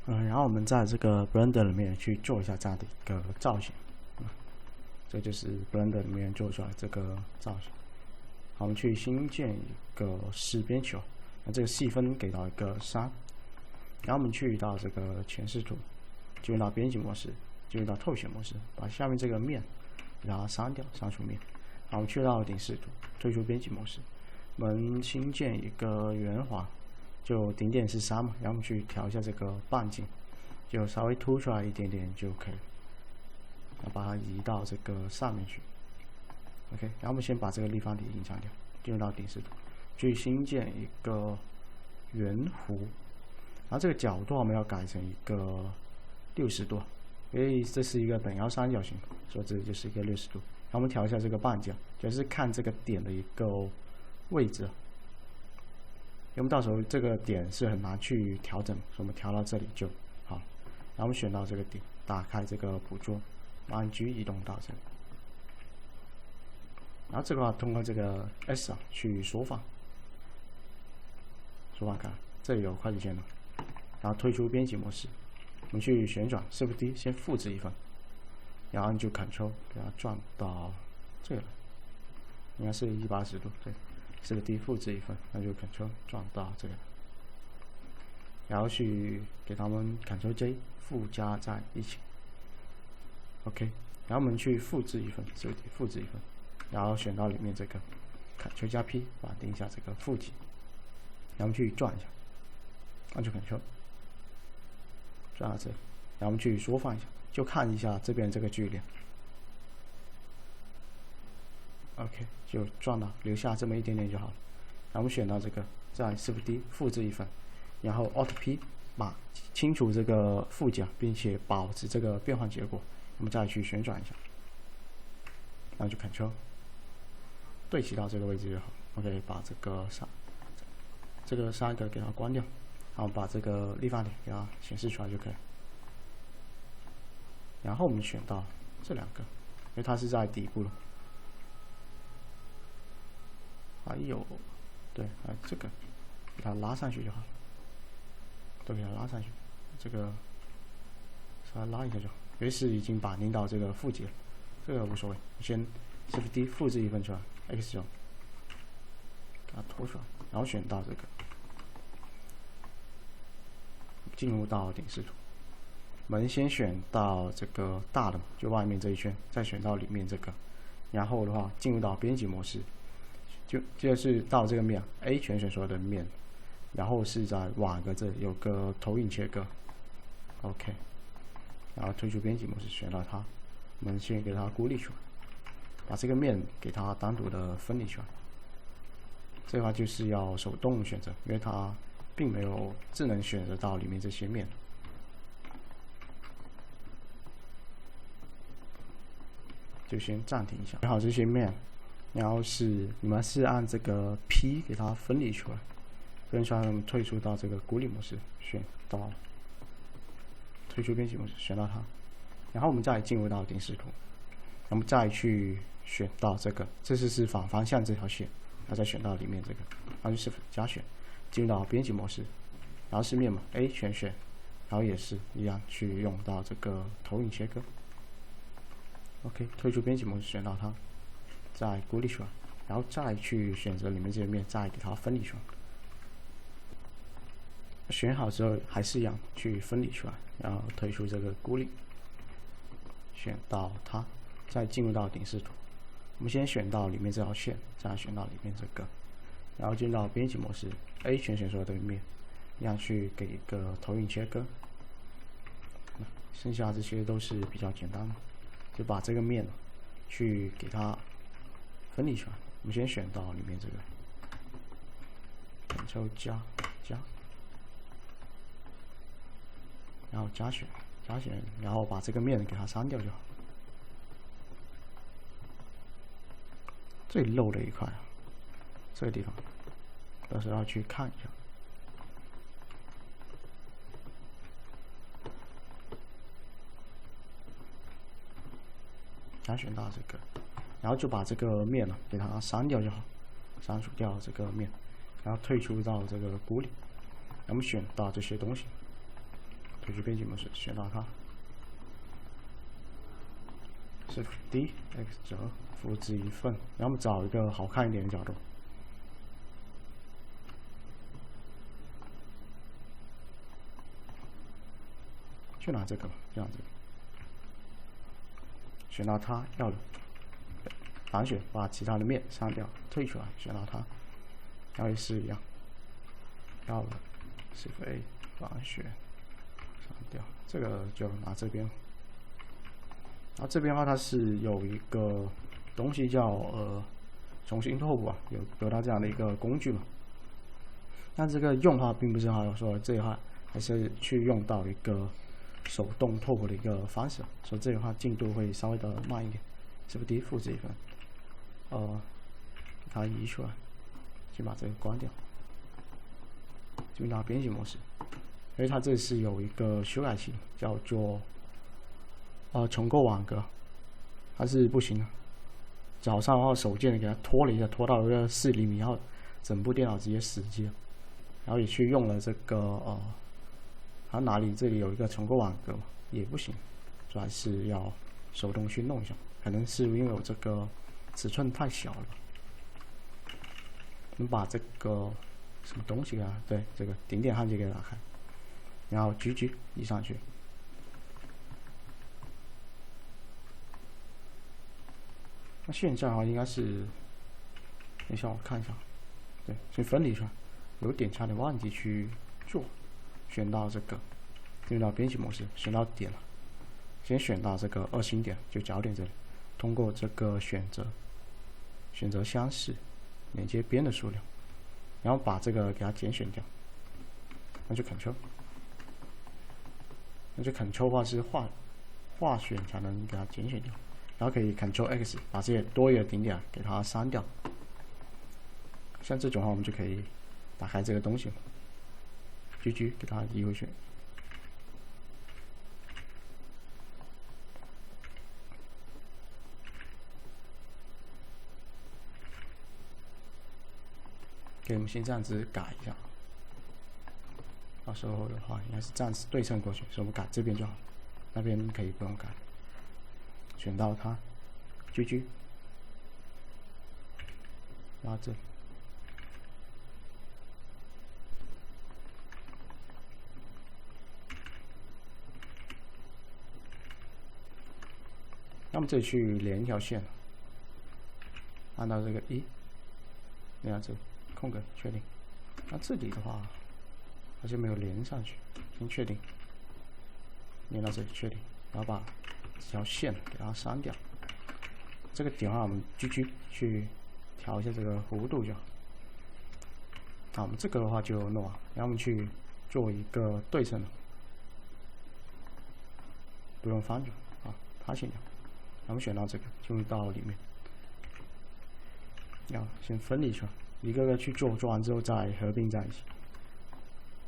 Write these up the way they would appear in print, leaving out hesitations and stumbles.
然后我们在这个 Blender 里面去做一下这样的一个造型，这就是 Blender 里面做出来这个造型。好，我们去新建一个4边球，那这个细分给到一个3，然后我们去到这个前视图，进入到编辑模式，进入到透显模式，把下面这个面给它删掉，删除面。好，我们去到顶视图，退出编辑模式，我们新建一个圆环。就顶点是3嘛，然后我们去调一下这个半径，就稍微凸出来一点点就可以了。把它移到这个上面去 ，OK。然后我们先把这个立方体隐藏掉，进入到顶视图，去新建一个圆弧，然后这个角度我们要改成一个60度，因为这是一个等腰三角形，所以这就是一个60度。然后我们调一下这个半径，就是看这个点的一个位置。因为我们到时候这个点是很难去调整，所以我们调到这里就好。然后我们选到这个点，打开这个捕捉，按 G 移动到这里。然后这个话通过这个 S 去缩放，看这里有快捷键了。然后退出编辑模式，我们去旋转 Shift D 先复制一份，然后按住 Ctrl 给它转到这里来，应该是180度，对。Shift D 复制一份，那就 Ctrl 转到这个，然后去给它们 Ctrl J 附加在一起 ，OK。然后我们去复制一份 ，Shift D 复制一份，然后选到里面这个 Ctrl 加 P 把它定一下这个负极，然后我们去转一下，按住 Ctrl 转到这里，然后我们去缩放一下，就看一下这边这个距离。OK， 就转到留下这么一点点就好了。然后我们选到这个，再 Shift D 复制一份，然后 Alt P 把清除这个负极，并且保持这个变换结果。我们再去旋转一下，然后就 Ctrl 对齐到这个位置就好。OK， 把这个3个给它关掉，然后把这个立方体给它显示出来就可以。然后我们选到这2个，因为它是在底部了。还有，对，这个给它拉上去就好了，都给它拉上去。这个稍微拉一下就好，因为是已经把领导这个负极了，这个无所谓。先 Shift D 复制一份出来 ，X 轴给它拖出来，然后选到这个，进入到顶视图。我们先选到这个大的，就外面这一圈，再选到里面这个，然后的话进入到编辑模式。就是到这个面 A 全选所有的面，然后是在瓦格这里有个投影切割 ，OK， 然后退出编辑模式，选到它，我们先给它孤立出来，把这个面给它单独的分离出来。这个话就是要手动选择，因为它并没有智能选择到里面这些面。就先暂停一下，选好这些面。然后你们是按这个 P 给它分离出来，分离出来我们退出到这个孤立模式，选到退出编辑模式，选到它，然后我们再进入到顶视图，我们再去选到这个，这是反方向这条线，然后再选到里面这个，然后就 Shift 加选，进入到编辑模式，然后是面嘛 A 全选，然后也是一样去用到这个投影切割 ，OK， 退出编辑模式，选到它。再孤立出来，然后再去选择里面这些面，再给它分离出来。选好之后还是一样去分离出来，然后退出这个孤立，选到它，再进入到顶视图。我们先选到里面这条线，再选到里面这个，然后进入到编辑模式 ，A 全选所有的面，一样去给一个投影切割。剩下这些都是比较简单的，就把这个面去给它分离出来。我们先选到里面这个 Ctrl 加，然后加选，然后把这个面给它删掉就好。最漏的一块这个地方，到时候要去看一下。加选到这个，然后就把这个面给它删掉就好，删除掉这个面，然后退出到这个孤立，然后我们选到这些东西，退去编辑模式，选到它 ，Shift D X 折，复制一份，然后我们找一个好看一点的角度，就拿这个吧，这样子，选到它要的，反选，把其他的面删掉，退出来，选到它，然后也是一样，要的 ，Shift A 反选。删掉这个就拿这边，然后这边的话它是有一个东西叫重新拓扑啊，有它这样的一个工具嘛。但这个用的话并不是好说这一块，还是去用到一个手动拓扑的一个方式，所以这一块进度会稍微的慢一点。Shift D 复制一份，把它移出来，先把这个关掉，进入到编辑模式。因为它这是有一个修改器，叫做重构网格，它是不行的。早上的话手贱的给它拖了一下，拖到一个4厘米，然后整部电脑直接死机了。然后也去用了这个它哪里这里有一个重构网格嘛，也不行，所以还是要手动去弄一下。可能是因为我这个尺寸太小了吧。我们把这个什么东西啊？对，这个顶点焊接给打开。然后 GG 移上去，那现在的话应该是，等一下我看一下，对，先分离出来，有点差点忘记去做，选到这个，进入到编辑模式，选到点了，先选到这个2星点，就角点这里，通过这个选择相似，连接边的数量，然后把这个给它拣选掉，那就 Ctrl。那就 Ctrl 的话是划选才能给它拣选掉，然后可以 Ctrl X 把这些多余的顶点给它删掉。像这种话，我们就可以打开这个东西 ，GG 给它移回去。给我们先这样子改一下。到时候的话，应该是这样子对称过去，所以我们改这边就好，那边可以不用改。选到它 ，GG， 拉这里，那么这里去连一条线，按到这个1，连到这里，空格确定。那这里的话。它就没有连上去，先确定，连到这里确定，然后把这条线给它删掉。这个点的话，我们 GG 去调一下这个弧度就好。那我们这个的话就弄完，然后我们去做一个对称的，不用翻转啊，它先调。然后我们选到这个，进入到里面，要先分离出来，一个个去做，做完之后再合并在一起。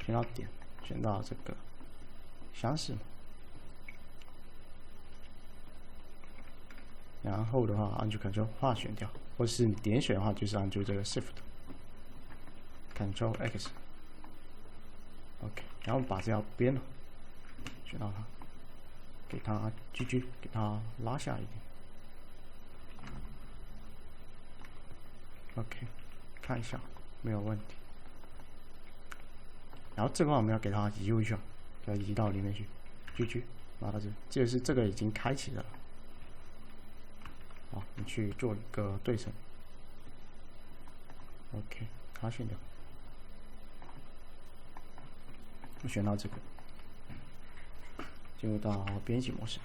选到点，选到这个相似，然后的话按住 Ctrl 划选掉，或是你点选的话就是按住这个 Shift，Ctrl X，OK， 然后把这条边选到它，给它 GG， 给它拉下一点 ，OK， 看一下没有问题。然后这块我们要给它移回去，要移到里面去，GG， 拿到这，这个已经开启的了。好，你去做一个对称 ，OK， 它选掉，我选到这个，进入到编辑模式，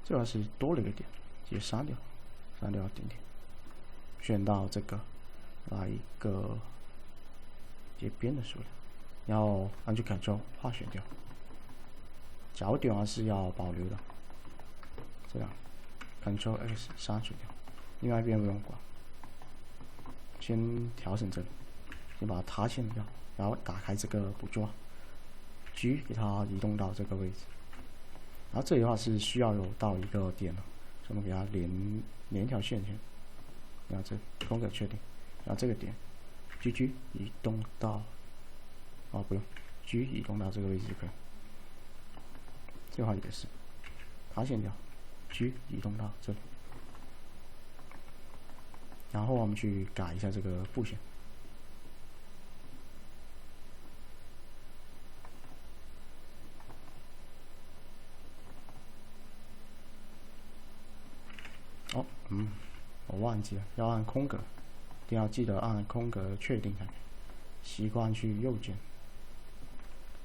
这个是多了一个点，直接删掉点点，选到这个，来一个。接边的数量，然后按住 Ctrl 划选掉，角点还是要保留的，这样 Ctrl X 删除掉，另外一边不用管，先调整这里，先把它塌陷掉，然后打开这个捕捉 ，G 给它移动到这个位置，然后这里的话是需要有到一个点的，所以我们给它连一条线先，然后这空格确定，然后这个点。GG 移动到，不用， ，G 移动到这个位置就可以。这个话也是，爬线条，G 移动到这里。然后我们去改一下这个布线。哦，我忘记了要按空格，一定要记得按空格确定才可以。习惯去右键，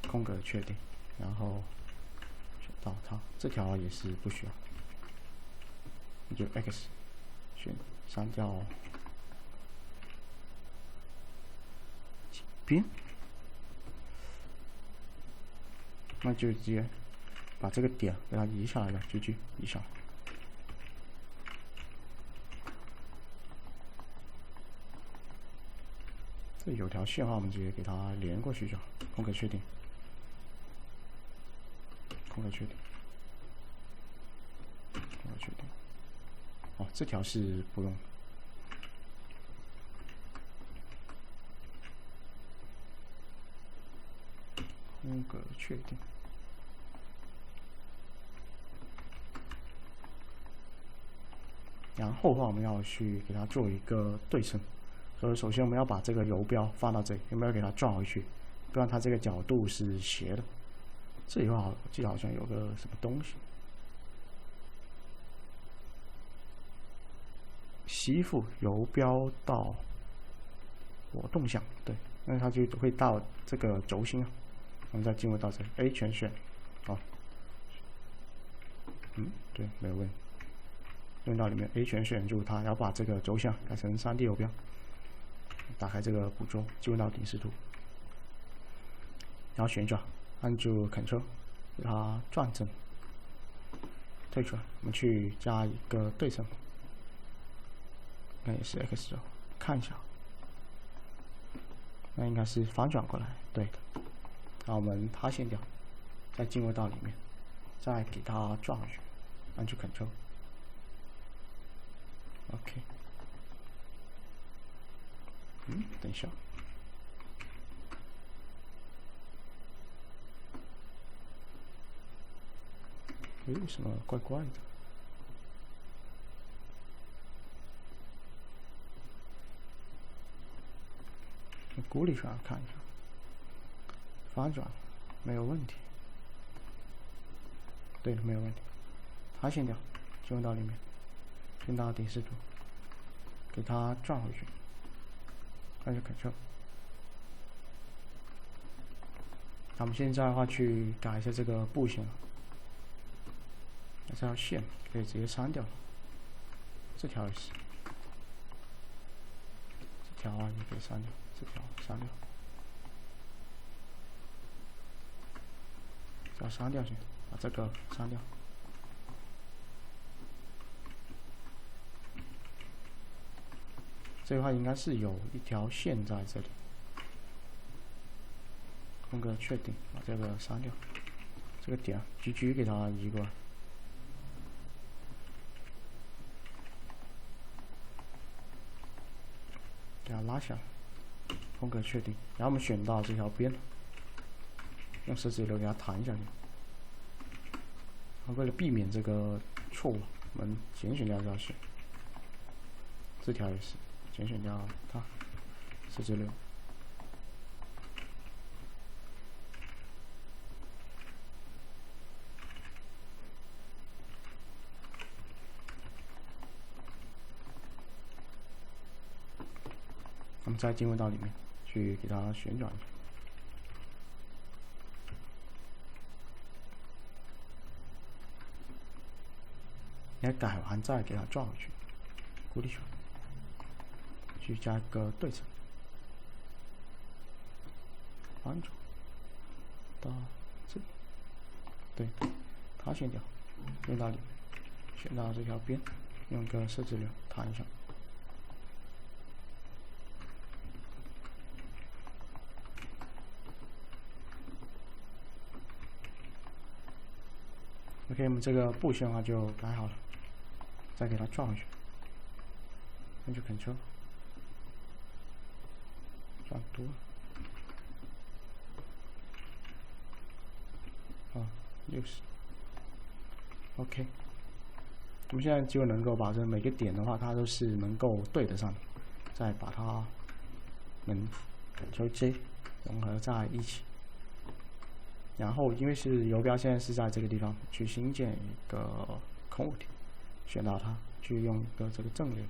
空格确定，然后选到它，这条也是不需要，你就 X 选删掉边，那就直接把这个点给它移下来了，GG移下来。这有条线的话，我们直接给它连过去就好。空格确定，空格确定，空格确定。哦，这条是不用。空格确定。然后的话，我们要去给它做一个对称。所以首先我们要把这个游标放到这里，有没有给它转回去？不然它这个角度是斜的。这里的话，我记得好像有个什么东西，吸附游标到我动向，对，那它就会到这个轴心啊。我们再进入到这里 ，A 全选，好，对，没有问题。用到里面 A 全选住它，然后把这个轴向改成3D 游标。打开这个捕捉，进入到顶视图，然后旋转，按住 Ctrl， 给它转正，退出来。我们去加一个对称，那也是 X 轴，看一下，那应该是反转过来，对的。然后我们塌陷掉，再进入到里面，再给它转回去，按住 Ctrl。OK。等一下，为什么怪怪的？孤立出来看一下，反转没有问题，对的，没有问题。塌陷掉，进入到里面，进到顶视图，给它转回去。按下 Ctrl。那我们现在的话去改一下这个布线了，这条线可以直接删掉，这条也是，这条啊也可以删掉，这条删掉，这条删掉先，把这个删掉。这个话应该是有一条线在这里，空格确定，把这个删掉，这个点GG给它移过来，给它拉下来，空格确定，然后我们选到这条边，用食指流给它弹下去。为了避免这个错误，我们拣选掉这条线，这条也是。拣选掉它，食指流。我们再进入到里面去给它旋转一下。你改完再给它转回去，孤立出来。去加一个对称，反转到这里，对，塌陷掉，用到里面，选到这条边，用个摄制流弹一下。OK， 我们这个布线的话就改好了，再给它转回去，那就 Ctrl。转多了， 60。OK， 我们现在就能够把这每个点的话，它都是能够对得上的，再把它能 Ctrl J 融合在一起。然后因为是游标现在是在这个地方，去新建一个空物体，选到它，去用一个这个正列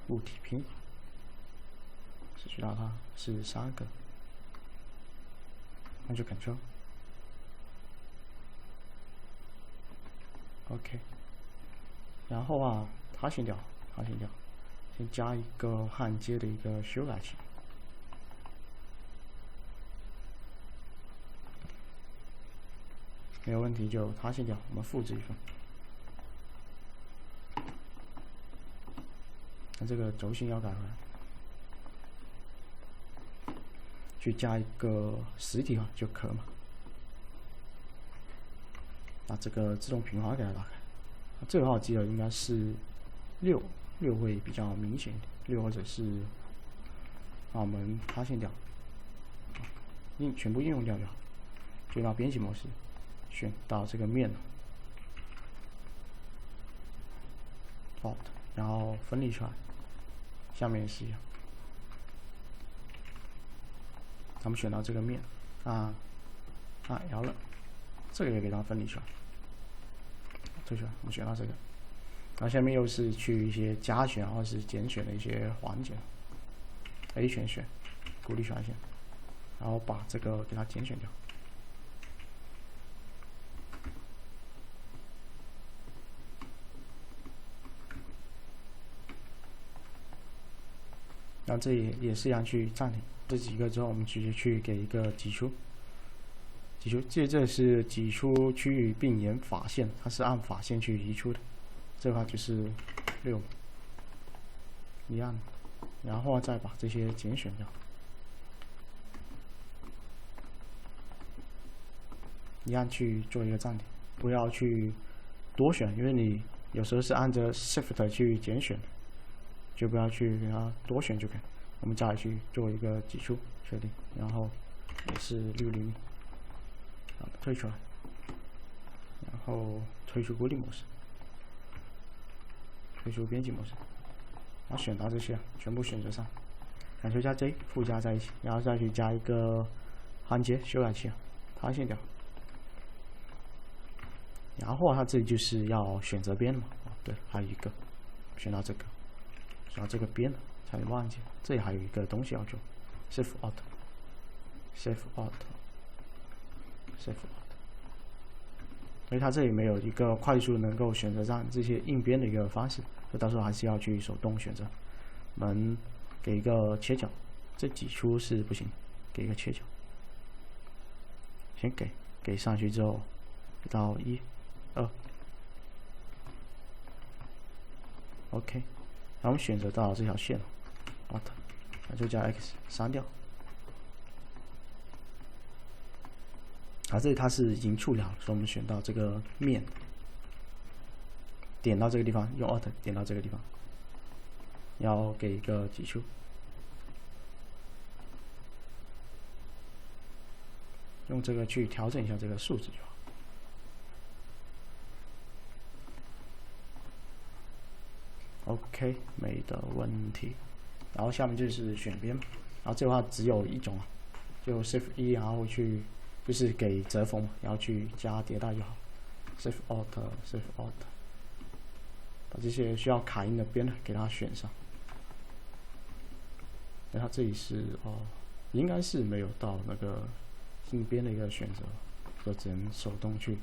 物体拼，选到它是3个，那就 Ctrl OK， 然后啊，它先掉，先加一个焊接的一个修改器。没有问题就它先掉，我们复制一份。那这个轴心要改回来，去加一个实体化就可嘛。把这个自动平滑给它打开。这个话我记得应该是6会比较明显一点，6或者是把我们它先掉，全部应用掉就好，就到编辑模式。选到这个面 Alt， 然后分离出来，下面也是一样。咱们选到这个面，L 了，这个也给它分离出来，推出来，我们选到这个，然后下面又是去一些加选或是减选的一些环节 ，A 选，孤立权限，然后把这个给它减选掉。然后这里也是一样去暂停这几个之后，我们直接去给一个挤出，这是挤出区域并沿法线，它是按法线去移出的，这个话就是6一样的，然后再把这些减选掉，一样去做一个暂停，不要去多选，因为你有时候是按着 Shift 去减选的。就不要去给它多选就可以。我们再来去做一个挤出确定，然后也是6厘米，退出来，然后退出固定模式，退出编辑模式，然后选到这些全部选择上，Ctrl加 J 附加在一起，然后再去加一个焊接修改器，它先掉。然后它这里就是要选择边嘛，对，还有一个选到这个。然后这个边差点忘记，这里还有一个东西要做 ，Shift Alt，因为它这里没有一个快速能够选择上这些硬边的一个方式，所以到时候还是要去手动选择。我们给一个切角，这挤出是不行，给一个切角，先给上去之后，到1、2 ，OK。然后我们选择到这条线 ，Alt， 那就加 X 删掉。这里它是已经处理好了，所以我们选到这个面，点到这个地方，用 Alt 点到这个地方，要给一个挤出，用这个去调整一下这个数值就好。OK， 没的问题。然后下面就是选边，然后这个话只有一种就 Shift 然后去就是给折缝，然后去加迭代就好。Shift Alt， 把这些需要卡印的边给它选上。然后这里是应该是没有到那个硬边的一个选择，就只能手动去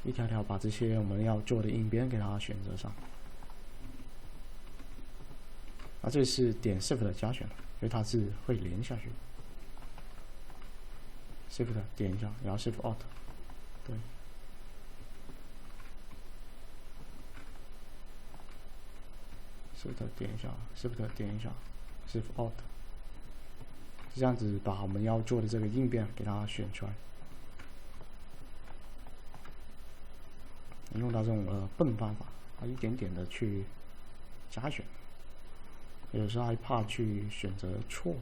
一条条把这些我们要做的硬边给它选择上。这是点 Shift 的加选，因为它是会连下去。Shift 点一下，然后 Shift Alt， 对。Shift 点一下 ，Shift 点一下 ，Shift Alt， 这样子把我们要做的这个应变给它选出来。用到这种笨办法，一点点的去加选。有时候还怕去选择错，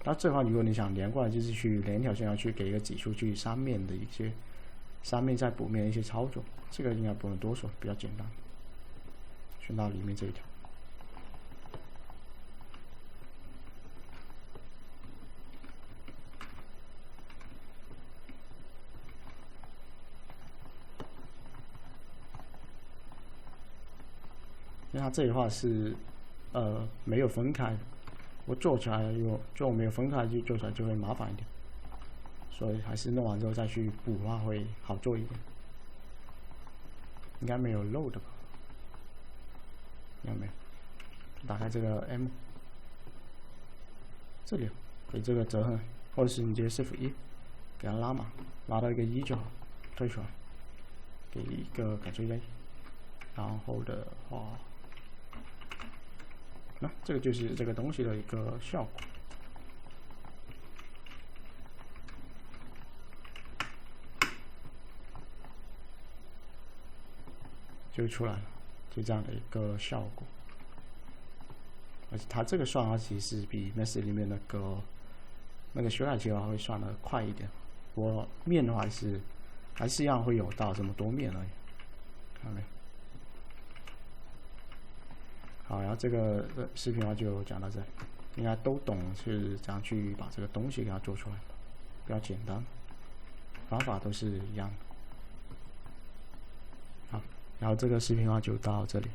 那这块如果你想连过来，就是去连一条线，要去给一个指数去上面的一些上面再补面的一些操作，这个应该不用多说，比较简单。选到里面这一条。因为它这里的话是没有分开的，我做起来就没有分开，就做起来就会麻烦一点，所以还是弄完之后再去补的话会好做一点。应该没有漏的吧？应该没有。打开这个 M， 这里可以这个折痕，或者是你直接 Shift 1给它拉满，拉到一个1就好，退出来，给一个 Ctrl A， 然后的话。那这个就是这个东西的一个效果，就出来了，就这样的一个效果。而且它这个算的话，其实比 Messi 里面那个修改器的话会算的快一点。我面的话还是一样会有到这么多面而已，看到没？好，然后这个视频的话就讲到这里，应该都懂是怎样去把这个东西给它做出来，比较简单，方法都是一样的。好，然后这个视频的话就到这里了。